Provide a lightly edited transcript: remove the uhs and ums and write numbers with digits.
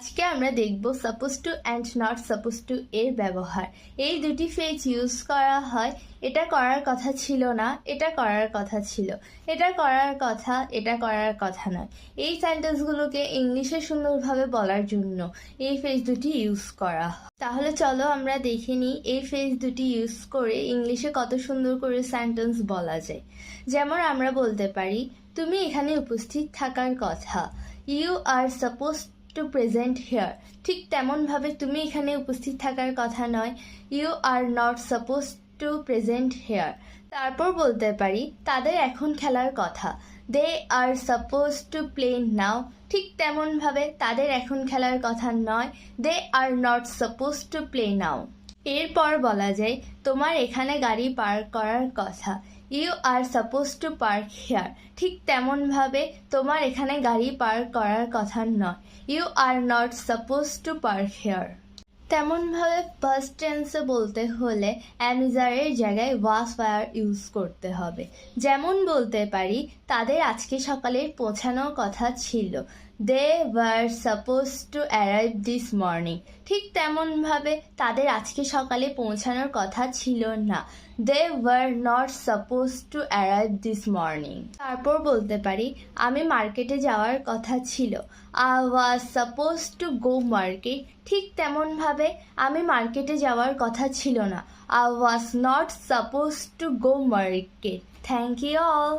আজকে আমরা দেখব suppose two and not suppose two এর ব্যবহার। এই দুটি ফ্রেজ ইউজ করা হয় এটা করার কথা ছিল না, এটা করার কথা ছিল, এটা করার কথা, এটা করার কথা নয়। এই সেন্টেন্সগুলোকে ইংলিশে সুন্দরভাবে বলার জন্য এই ফ্রেজ দুটি ইউজ করা হয়। তাহলে চলো আমরা দেখে নিই এই ফ্রেজ দুটি ইউজ করে ইংলিশে কত সুন্দর করে সেন্টেন্স বলা যায়। যেমন আমরা বলতে পারি, তুমি এখানে উপস্থিত থাকার কথা। You are suppose to present here. ঠিক তেমনভাবে তুমি এখানে উপস্থিত থাকার কথা নয়, you are not suppose to present here. তারপর বলতে পারি, তাদের এখন খেলার কথা। They are suppose to play now. ঠিক তেমনভাবে তাদের এখন খেলার কথা নয়, they are not suppose to play now. এরপর বলা যায়, তোমার এখানে গাড়ি পার্ক করার কথা। You are suppose to park here. ঠিক তেমনভাবে তোমার এখানে গাড়ি পার্ক করার কথা নয়, you are not suppose to park here. তেমনভাবে ফার্স্ট টেন্সে বলতে হলে অ্যামিজারের জায়গায় ওয়াজ ওয়্যার ইউজ করতে হবে। যেমন বলতে পারি, তাদের আজকে সকালে পৌঁছানোর কথা ছিল। They were supposed to arrive this morning. ঠিক তেমনভাবে তাদের আজকে সকালে পৌঁছানোর কথা ছিল না। They were not suppose to arrive this morning. তারপর বলতে পারি, আমি মার্কেটে যাওয়ার কথা ছিল। I was supposed to go market. ঠিক তেমনভাবে আমি মার্কেটে যাওয়ার কথা ছিল না। I was not suppose to go market. Thank you all.